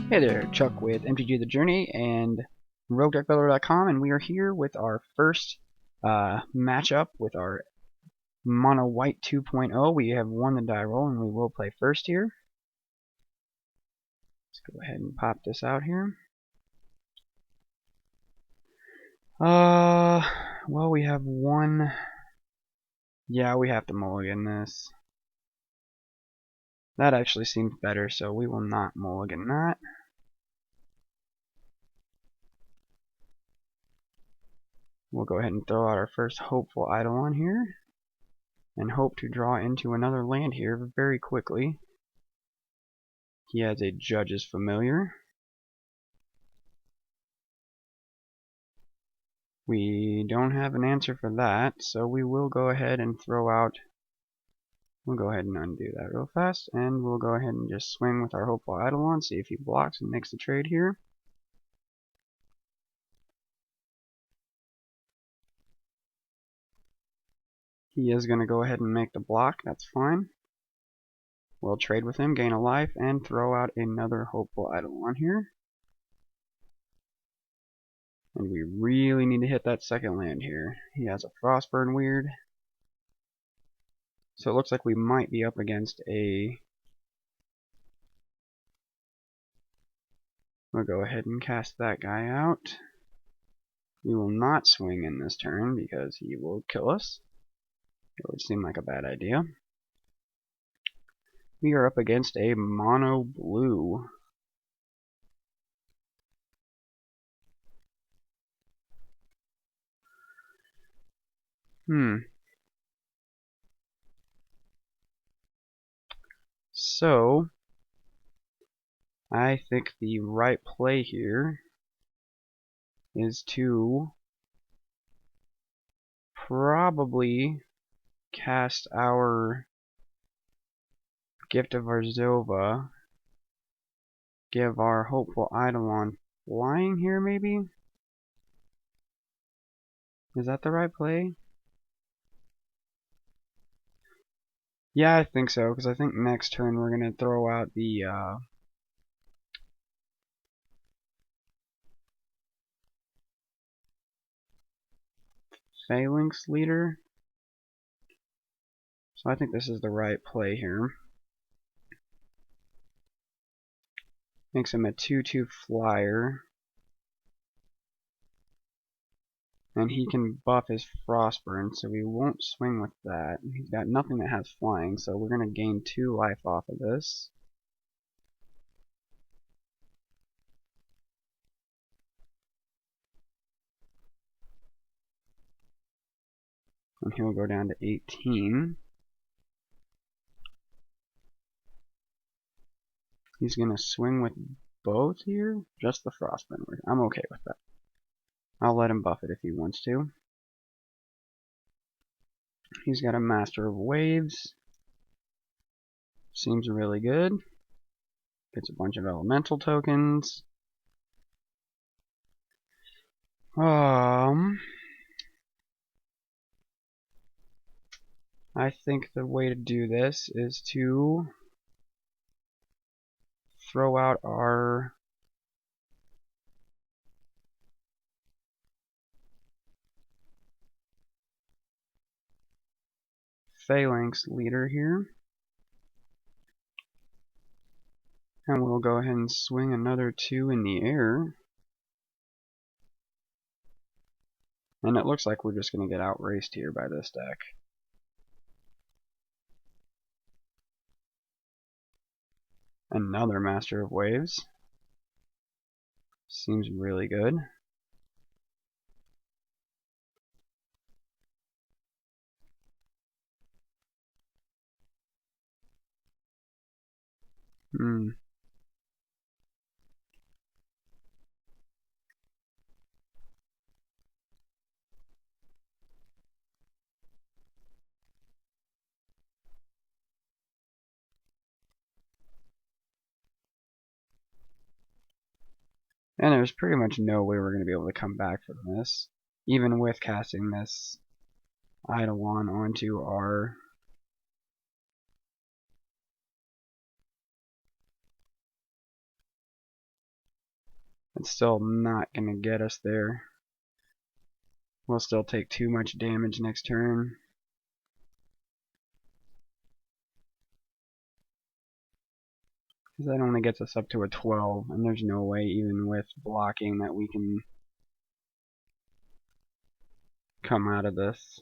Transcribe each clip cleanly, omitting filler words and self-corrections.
Hey there, Chuck with MTG The Journey and Roguedeckbuilder.com, and we are here with our first matchup with our Mono White 2.0. We have won the die roll, and we will play first here. Let's go ahead and pop this out here. Well, we have one. Yeah, we have to mulligan this. That actually seems better, so we will not mulligan that. We'll go ahead and throw out our first hopeful Eidolon here, and hope to draw into another land here very quickly. He has a Judge's Familiar. We don't have an answer for that, so we will go ahead and throw out. We'll go ahead and undo that real fast, and we'll go ahead and just swing with our hopeful Eidolon, see if he blocks and makes the trade here. He is going to go ahead and make the block, that's fine. We'll trade with him, gain a life, and throw out another hopeful Eidolon here. And we really need to hit that second land here. He has a Frostburn Weird. So it looks like we might be up against a... We'll go ahead and cast that guy out. We will not swing in this turn because he will kill us. It would seem like a bad idea. We are up against a mono blue. So, I think the right play here is to probably cast our Gift of Arzova, give our hopeful Eidolon flying here maybe? Is that the right play? Yeah, I think so, because I think next turn we're going to throw out the Phalanx Leader. So I think this is the right play here. Makes him a 2/2 flyer. And he can buff his Frostburn, so we won't swing with that. He's got nothing that has flying, so we're going to gain 2 life off of this. And he'll go down to 18. He's going to swing with both here? Just the Frostburn. I'm okay with that. I'll let him buff it if he wants to. He's got a Master of Waves. Seems really good. Gets a bunch of elemental tokens. I think the way to do this is to throw out our Phalanx Leader here. And we'll go ahead and swing another 2 in the air. And it looks like we're just going to get outraced here by this deck. Another Master of Waves. Seems really good. And there's pretty much no way we're going to be able to come back from this, even with casting this Eidolon onto our It's still not gonna get us there. We'll still take too much damage next turn. Because that only gets us up to a 12, and there's no way, even with blocking, that we can come out of this.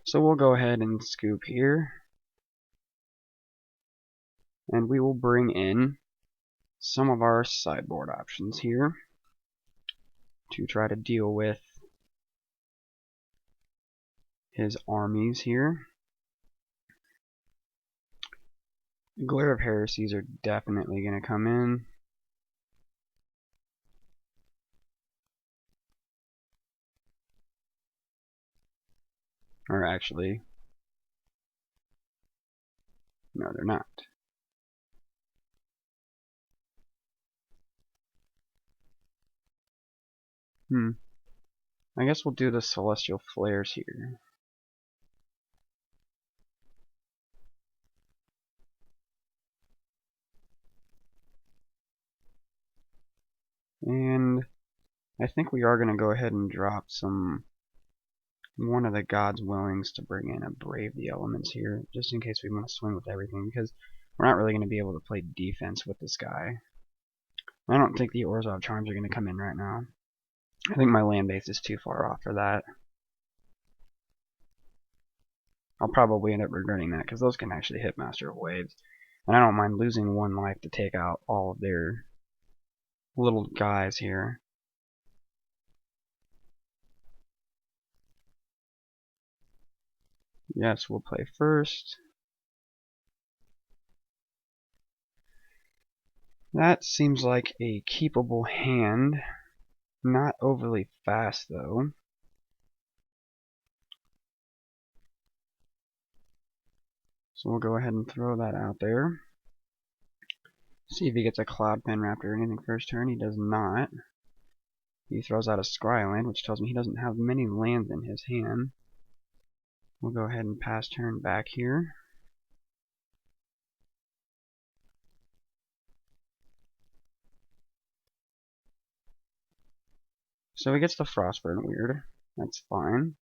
So we'll go ahead and scoop here. And we will bring in some of our sideboard options here to try to deal with his armies here. Glare of Heresies are definitely going to come in. Or actually, no, they're not. I guess we'll do the Celestial Flares here. And I think we are going to go ahead and drop one of the God's Willings to bring in a Brave the Elements here, just in case we want to swing with everything, because we're not really going to be able to play defense with this guy. I don't think the Orzhov Charms are going to come in right now. I think my land base is too far off for that. I'll probably end up regretting that, because those can actually hit Master of Waves. And I don't mind losing one life to take out all of their little guys here. Yes, we'll play first. That seems like a keepable hand. Not overly fast, though. So we'll go ahead and throw that out there. See if he gets a Cloud Pen Raptor or anything first turn. He does not. He throws out a Scryland, which tells me he doesn't have many lands in his hand. We'll go ahead and pass turn back here. So he gets the Frostburn Weird. That's fine.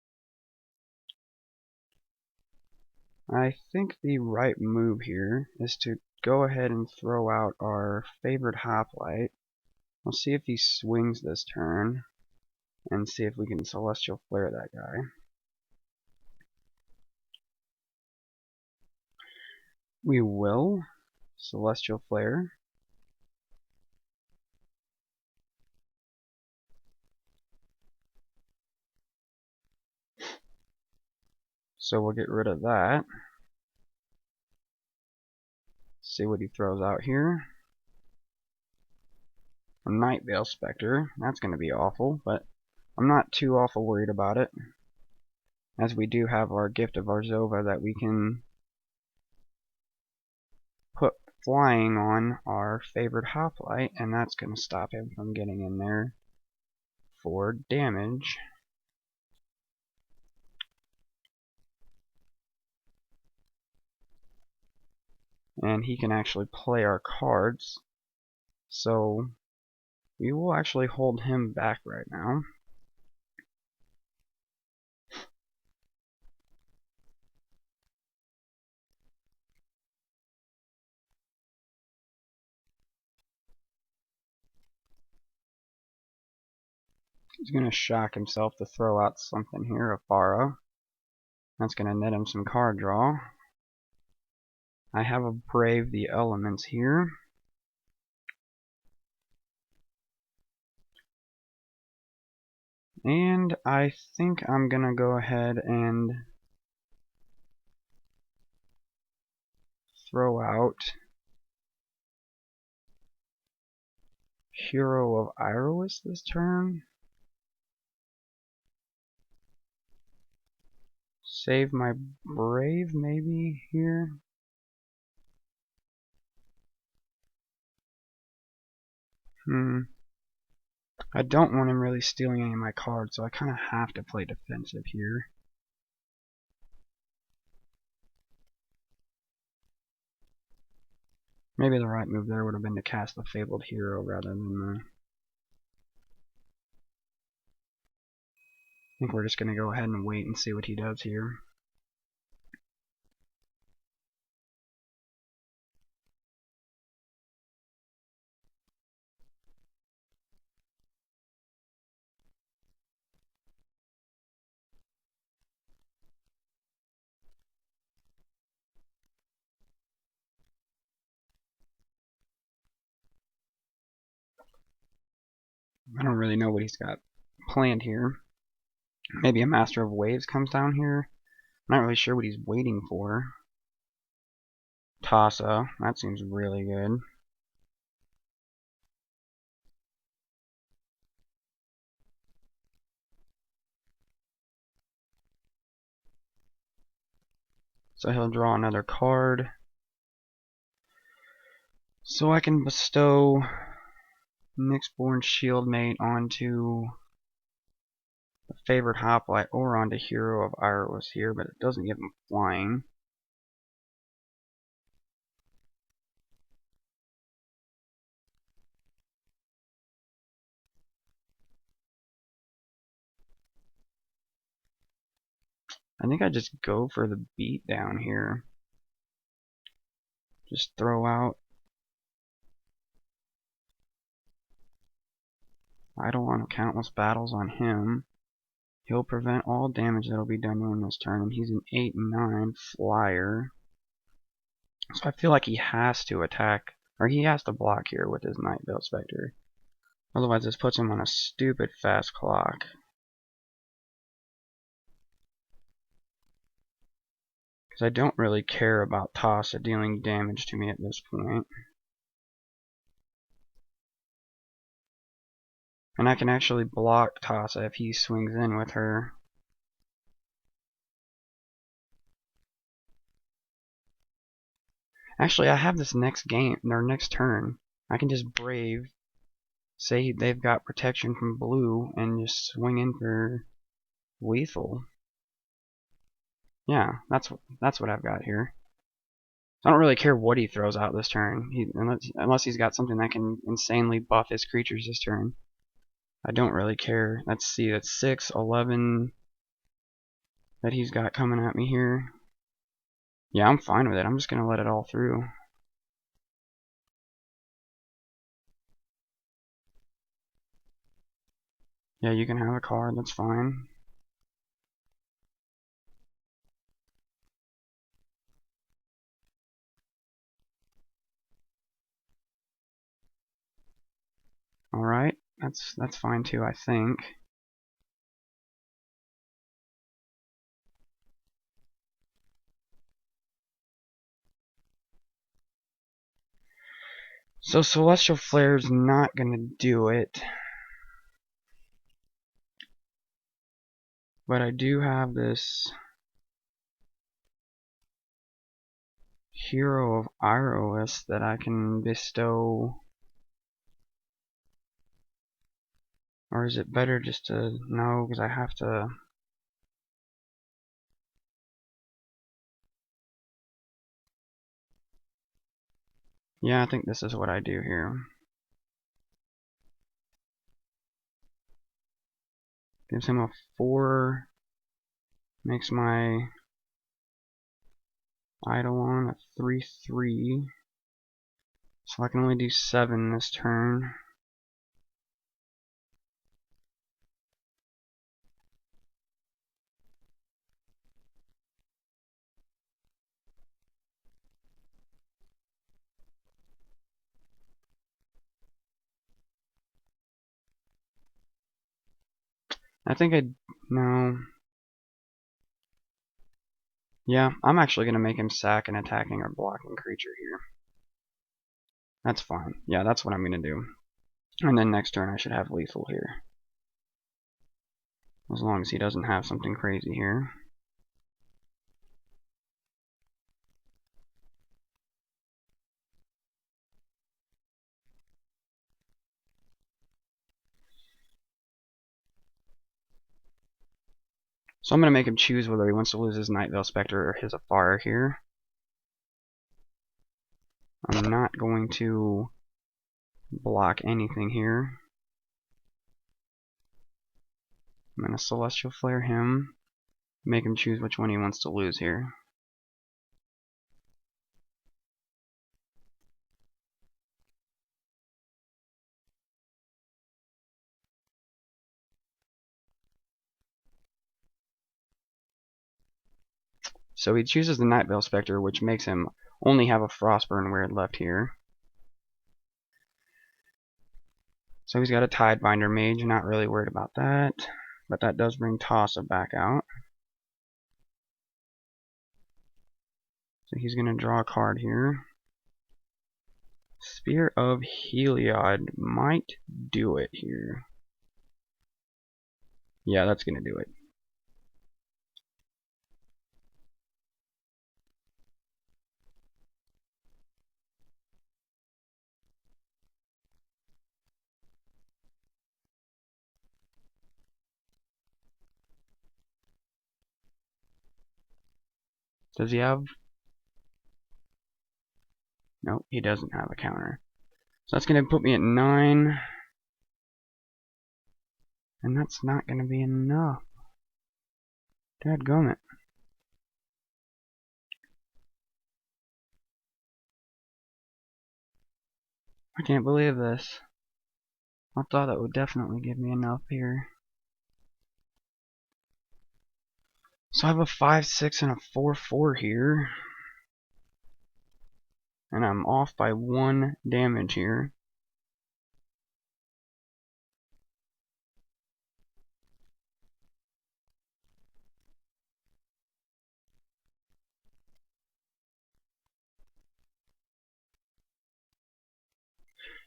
I think the right move here is to go ahead and throw out our favorite Hoplite. We'll see if he swings this turn, and see if we can Celestial Flare that guy. We will Celestial Flare. So we'll get rid of that. See what he throws out here. A Night Veil Spectre. That's going to be awful, but I'm not too awful worried about it, as we do have our Gift of Arzova that we can put flying on our favorite Hoplite, and that's going to stop him from getting in there for damage. And he can actually play our cards, so we will actually hold him back right now. He's going to shock himself to throw out something here, a Farah. That's going to net him some card draw. I have a Brave the Elements here. And I think I'm going to go ahead and throw out Hero of Iroas this turn. Save my Brave maybe here. I don't want him really stealing any of my cards, so I kind of have to play defensive here. Maybe the right move there would have been to cast the Fabled Hero rather than the... I think we're just going to go ahead and wait and see what he does here. I don't really know what he's got planned here. Maybe a Master of Waves comes down here. I'm not really sure what he's waiting for. Tassa, that seems really good. So he'll draw another card. So I can bestow Nyxborn Shieldmate onto the Favored Hoplite or onto Hero of Iros here, but it doesn't give him flying. I think I just go for the beat down here. Just throw out Idle on Countless Battles on him. He'll prevent all damage that'll be done on this turn, and he's an 8/9 flyer. So I feel like he has to attack, or he has to block here with his Nightveil Spectre. Otherwise this puts him on a stupid fast clock. Because I don't really care about Tassa dealing damage to me at this point. And I can actually block Tassa if he swings in with her. Actually, I have this next game, or next turn. I can just Brave, say they've got protection from blue, and just swing in for lethal. Yeah, that's what I've got here. I don't really care what he throws out this turn, unless he's got something that can insanely buff his creatures this turn. I don't really care. Let's see, that's 6, 11 that he's got coming at me here. Yeah, I'm fine with it. I'm just going to let it all through. Yeah, you can have a card. That's fine. Alright, that's fine too, I think. So Celestial Flare's not going to do it. But I do have this Hero of Iros that I can bestow. Or is it better just to... No, because I have to... Yeah, I think this is what I do here. Gives him a 4. Makes my Eidolon a 3/3. So I can only do 7 this turn. I think no. Yeah, I'm actually going to make him sack an attacking or blocking creature here. That's fine. Yeah, that's what I'm going to do. And then next turn I should have lethal here. As long as he doesn't have something crazy here. So I'm going to make him choose whether he wants to lose his Nightveil Spectre or his Afar here. I'm not going to block anything here. I'm going to Celestial Flare him, make him choose which one he wants to lose here. So he chooses the Nightveil Spectre, which makes him only have a Frostburn Weird left here. So he's got a Tidebinder Mage, not really worried about that. But that does bring Tossa back out. So he's going to draw a card here. Spear of Heliod might do it here. Yeah, that's going to do it. Does he have... Nope, he doesn't have a counter. So that's going to put me at 9. And that's not going to be enough. Dadgummit. I can't believe this. I thought that would definitely give me enough here. So I have a 5-6 and a 4-4 here. And I'm off by 1 damage here.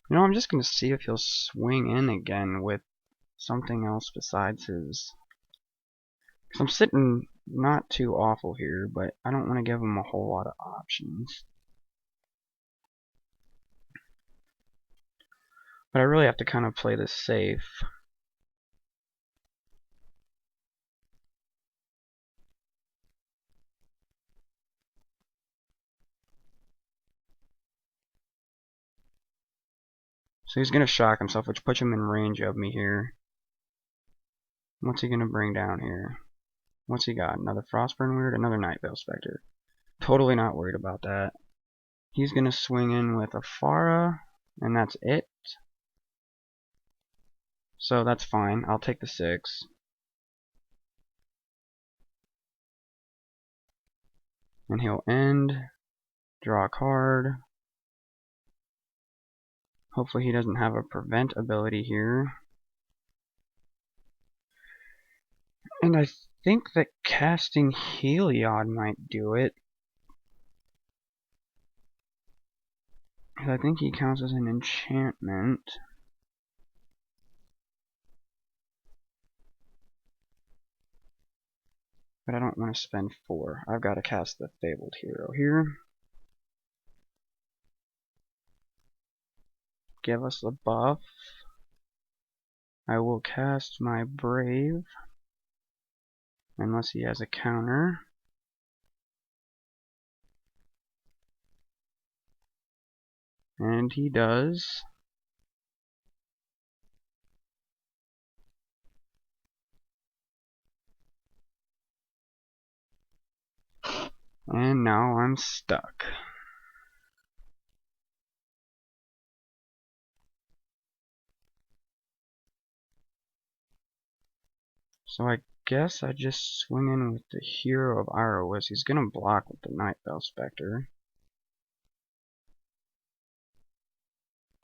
You know, I'm just going to see if he'll swing in again with something else besides his... Because I'm sitting not too awful here, but I don't want to give him a whole lot of options. But I really have to kind of play this safe. So he's going to shock himself, which puts him in range of me here. What's he going to bring down here? What's he got? Another Frostburn Weird? Another Nightveil Spectre. Totally not worried about that. He's going to swing in with a Pharah, and that's it. So that's fine. I'll take the 6. And he'll end. Draw a card. Hopefully he doesn't have a prevent ability here. And I think that casting Heliod might do it. Because I think he counts as an enchantment. But I don't want to spend 4. I've got to cast the Fabled Hero here. Give us a buff. I will cast my Brave. Unless he has a counter. And he does. And now I'm stuck. So I guess I just swing in with the Hero of Irowas. He's gonna block with the Nightveil Spectre.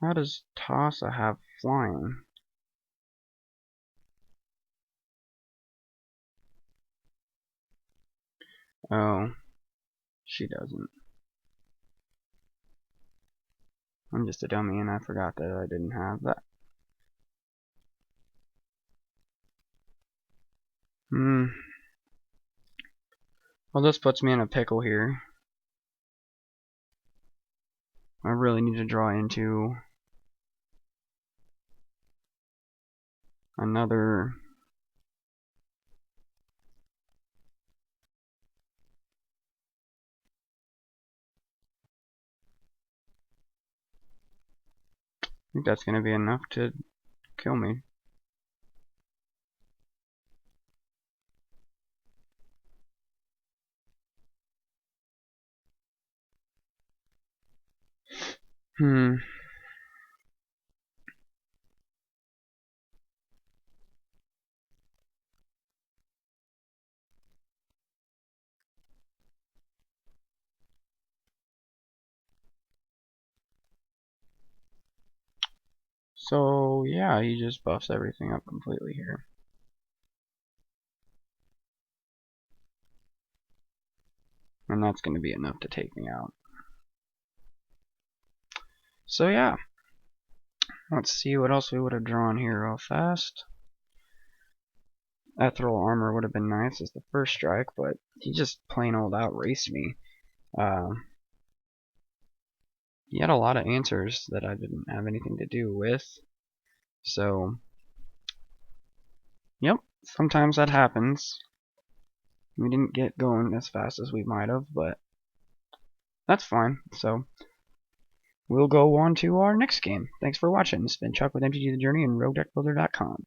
How does Tossa have flying? Oh, she doesn't. I'm just a dummy and I forgot that I didn't have that. Well, this puts me in a pickle here. I really need to draw into another think that's going to be enough to kill me. So yeah, he just buffs everything up completely here. And that's going to be enough to take me out. So yeah, let's see what else we would have drawn here real fast. Ethereal armor would have been nice as the first strike, but he just plain old outraced me. He had a lot of answers that I didn't have anything to do with. So, yep, sometimes that happens. We didn't get going as fast as we might have, but that's fine. So, we'll go on to our next game. Thanks for watching. It's been Chuck with MTG The Journey and Roguedeckbuilder.com.